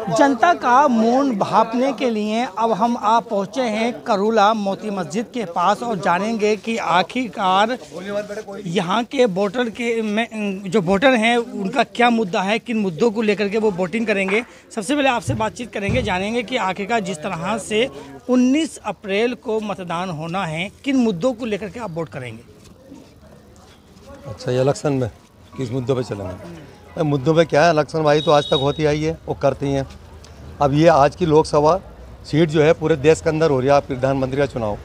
जनता का मौन भांपने के लिए अब हम आप पहुंचे हैं करूला मोती मस्जिद के पास और जानेंगे कि आखिरकार यहां के वोटर के में जो वोटर हैं उनका क्या मुद्दा है, किन मुद्दों को लेकर के वो वोटिंग करेंगे। सबसे पहले आपसे बातचीत करेंगे, जानेंगे कि आखिरकार जिस तरह से 19 अप्रैल को मतदान होना है, किन मुद्दों को लेकर के आप वोट करेंगे। अच्छा, ये इलेक्शन में किस मुद्दों पे चलेंगे? मुद्दों पे क्या है, इलेक्शन भाई तो आज तक होती आई है, वो करती हैं। अब ये आज की लोकसभा सीट जो है पूरे देश के अंदर हो रही है, प्रधानमंत्री का चुनाव।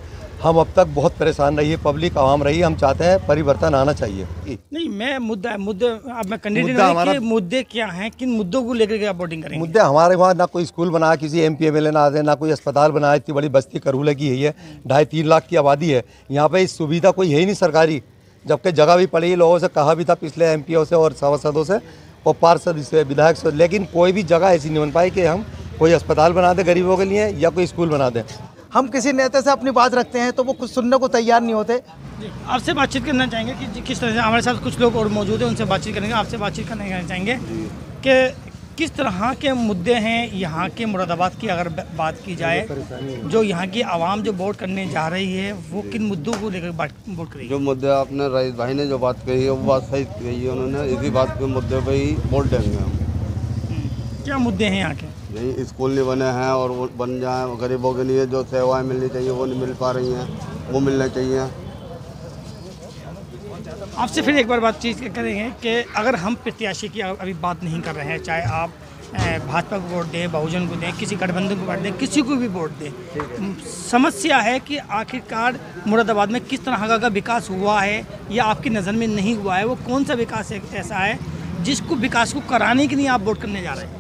हम अब तक बहुत परेशान रही है, पब्लिक आवाम रही है, हम चाहते हैं परिवर्तन आना चाहिए। नहीं, मैं मुद्दे अब मैं कैंडिडेट हमारा मुद्दे क्या हैं, किन मुद्दों को लेकर के आप वोटिंग करेंगे? मुद्दे हमारे वहाँ ना कोई स्कूल बना, किसी MP MLA ना आते, ना कोई अस्पताल बनाया। इतनी बड़ी बस्ती करूला की है, 2.5-3 लाख की आबादी है, यहाँ पे इस सुविधा कोई है ही नहीं सरकारी। जबकि जगह भी पड़ी, लोगों से कहा भी था पिछले MPओ से और सभासदों से और पार्षद से, विधायक से, लेकिन कोई भी जगह ऐसी नहीं बन पाई कि हम कोई अस्पताल बना दें गरीबों के लिए या कोई स्कूल बना दें। हम किसी नेता से अपनी बात रखते हैं तो वो कुछ सुनने को तैयार नहीं होते। आपसे बातचीत करना चाहेंगे कि किस तरह से हमारे साथ कुछ लोग और मौजूद हैं, उनसे बातचीत करेंगे। आपसे बातचीत करना चाहेंगे कि किस तरह के मुद्दे हैं यहाँ के मुरादाबाद की अगर बात की जाए, जो यहाँ की आवाम जो वोट करने जा रही है वो किन मुद्दों को लेकर वोट करेगी? जो मुद्दे आपने रईस भाई ने जो बात कही है वो बात सही कही है उन्होंने, इसी बात के मुद्दे पे ही वोट देंगे हम। क्या मुद्दे हैं यहाँ के? यही स्कूल नहीं बने हैं और वो बन जाएं, गरीबों के लिए जो सेवाएं मिलनी चाहिए वो नहीं मिल पा रही हैं, वो मिलना चाहिए। आपसे फिर एक बार बातचीत करेंगे कि अगर हम प्रत्याशी की अभी बात नहीं कर रहे हैं, चाहे आप भाजपा को वोट दें, बहुजन को दें, किसी गठबंधन को वोट दें, किसी को भी वोट दें, समस्या है कि आखिरकार मुरादाबाद में किस तरह का विकास हुआ है या आपकी नज़र में नहीं हुआ है। वो कौन सा विकास ऐसा है जिसको विकास को कराने के लिए आप वोट करने जा रहे हैं?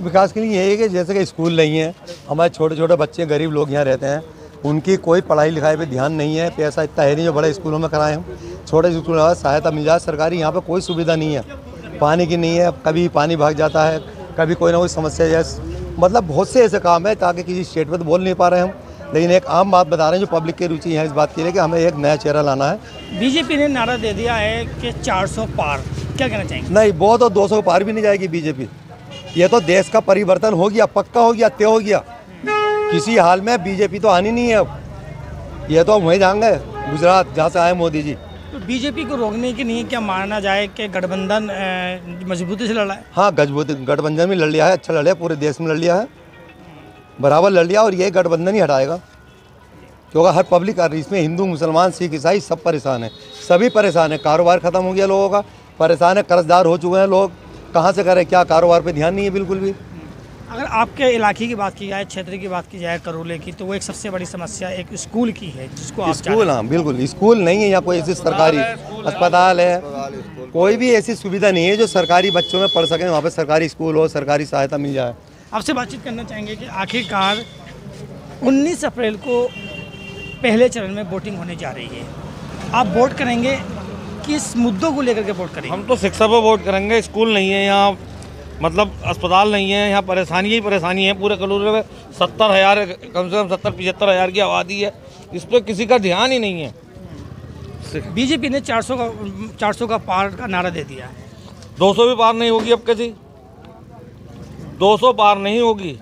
विकास के लिए यही है कि जैसे कि स्कूल नहीं है, हमारे छोटे छोटे बच्चे गरीब लोग यहाँ रहते हैं, उनकी कोई पढ़ाई लिखाई पे ध्यान नहीं है, पैसा इतना है नहीं जो बड़े स्कूलों में कराएं। हम छोटे स्कूलों में सहायता मिल जाए सरकारी, यहाँ पे कोई सुविधा नहीं है, पानी की नहीं है, कभी पानी भाग जाता है, कभी कोई ना कोई समस्या है। मतलब बहुत से ऐसे काम है ताकि किसी स्टेट पे तो बोल नहीं पा रहे हम, लेकिन एक आम बात बता रहे हैं जो पब्लिक की रुचि है इस बात के लिए कि हमें एक नया चेहरा लाना है। बीजेपी ने नारा दे दिया है कि 400 पार, क्या कहना चाहेंगे? नहीं, वो तो 200 पार भी नहीं जाएगी बीजेपी। ये तो देश का परिवर्तन हो गया, पक्का हो गया, तय हो गया। किसी हाल में बीजेपी तो आनी नहीं है अब, ये तो हम वहीं जाएंगे गुजरात जहाँ से आए मोदी जी। तो बीजेपी को रोकने के लिए क्या माना जाए कि गठबंधन मजबूती से लड़ा है? हाँ, गठबंधन में लड़ लिया है, अच्छा लड़ लिया, पूरे देश में लड़ लिया है, बराबर लड़ लिया। और ये गठबंधन ही हटाएगा क्योंकि हर पब्लिक इसमें हिंदू मुसलमान सिख ईसाई सब परेशान है, सभी परेशान है। कारोबार ख़त्म हो गया लोगों का, परेशान है, कर्जदार हो चुके हैं लोग, कहाँ से करें क्या, कारोबार पे ध्यान नहीं है बिल्कुल भी। अगर आपके इलाके की बात की जाए, क्षेत्र की बात की जाए करूले की, तो वो एक सबसे बड़ी समस्या एक स्कूल की है जिसको आप स्कूल, हाँ बिल्कुल, स्कूल नहीं है यहाँ, कोई ऐसी सरकारी अस्पताल है, कोई भी ऐसी सुविधा नहीं है जो सरकारी बच्चों में पढ़ सकें, वहाँ पे सरकारी स्कूल हो, सरकारी सहायता मिल जाए। आपसे बातचीत करना चाहेंगे कि आखिरकार 19 अप्रैल को पहले चरण में वोटिंग होने जा रही है, आप वोट करेंगे, किस मुद्दों को लेकर के वोट करेंगे? हम तो शिक्षा पर वोट करेंगे। स्कूल नहीं है यहाँ, मतलब अस्पताल नहीं है यहाँ, परेशानी ही परेशानी है। पूरे कलूरे में 70,000 कम से कम 70-75,000 की आबादी है, इस पर किसी का ध्यान ही नहीं है। बीजेपी ने 400 का पार का नारा दे दिया है। 200 भी पार नहीं होगी अब, कैसी 200 पार नहीं होगी।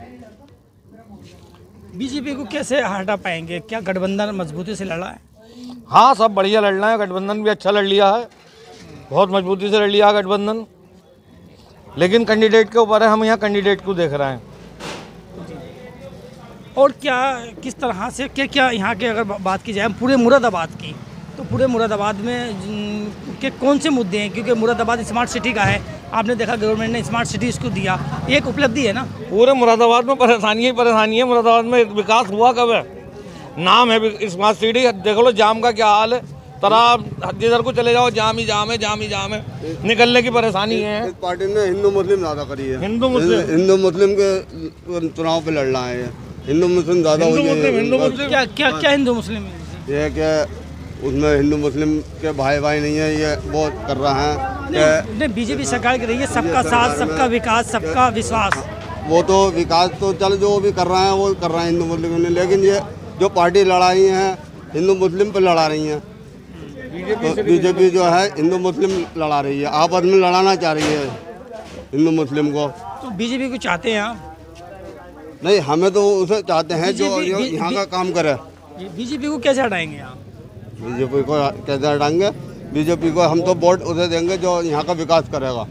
बीजेपी को कैसे हटा पाएंगे? क्या गठबंधन मजबूती से लड़ा है? हाँ, सब बढ़िया लड़ रहे हैं, गठबंधन भी अच्छा लड़ लिया है, बहुत मजबूती से लड़ लिया गठबंधन, लेकिन कैंडिडेट के ऊपर है, हम यहाँ कैंडिडेट को देख रहे हैं। और क्या किस तरह से क्या यहाँ के अगर बात की जाए पूरे मुरादाबाद की, तो पूरे मुरादाबाद में के कौन से मुद्दे हैं? क्योंकि मुरादाबाद स्मार्ट सिटी का है, आपने देखा गवर्नमेंट ने स्मार्ट सिटी इसको दिया, एक उपलब्धि है ना। पूरे मुरादाबाद में परेशानी ही परेशानी है। मुरादाबाद में विकास हुआ कब है? नाम है स्मार्ट सिटी, देख लो जाम का क्या हाल है, तरह जिधर को चले जाओ जाम ही जाम है, जाम ही जाम है, निकलने की परेशानी है। इस पार्टी ने हिंदू मुस्लिम ज़्यादा करी है, हिंदू मुस्लिम के चुनाव पे लड़ रहा है, हिंदू मुस्लिम ज़्यादा हो गया। क्या हिंदू मुस्लिम ये है कि उसमें हिंदू मुस्लिम के भाई नहीं है, ये वो कर रहा है। नहीं, बीजेपी सरकार की रही है सबका साथ, सबका विकास, सबका विश्वास। वो तो विकास तो चल जो भी कर रहे हैं वो कर रहे हैं हिंदू मुस्लिम ने, लेकिन ये जो पार्टी लड़ा रही हैं हिंदू मुस्लिम पर लड़ा रही हैं। तो बीजेपी जो है हिंदू मुस्लिम लड़ा रही है, आपस में लड़ाना चाह रही है हिंदू मुस्लिम को। तो बीजेपी को चाहते हैं आप? नहीं, हमें तो उसे चाहते हैं जो बीजेपी यहाँ का काम करे। बीजेपी को कैसे हटाएंगे आप? बीजेपी को कैसे हटाएंगे? बीजेपी को हम तो वोट उसे देंगे जो यहाँ का विकास करेगा।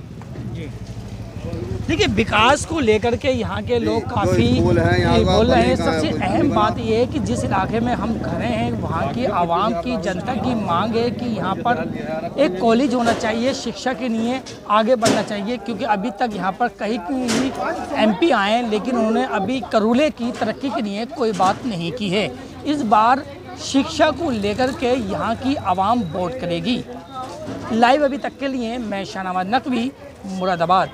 देखिए, विकास को लेकर के यहाँ के लोग काफ़ी स्कूल है यहाँ का बोल रहे हैं। बनेगा, सबसे कुछ अहम बनेगा। बात ये है कि जिस इलाके में हम खड़े हैं वहाँ की आवाम की जनता की मांग है कि यहाँ पर एक कॉलेज होना चाहिए, शिक्षा के लिए आगे बढ़ना चाहिए, क्योंकि अभी तक यहाँ पर कहीं भी MP आए हैं लेकिन उन्होंने अभी करूले की तरक्की के लिए कोई बात नहीं की है। इस बार शिक्षा को लेकर के यहाँ की आवाम वोट करेगी। लाइव अभी तक के लिए मैं शाहनवाज नकवी, मुरादाबाद।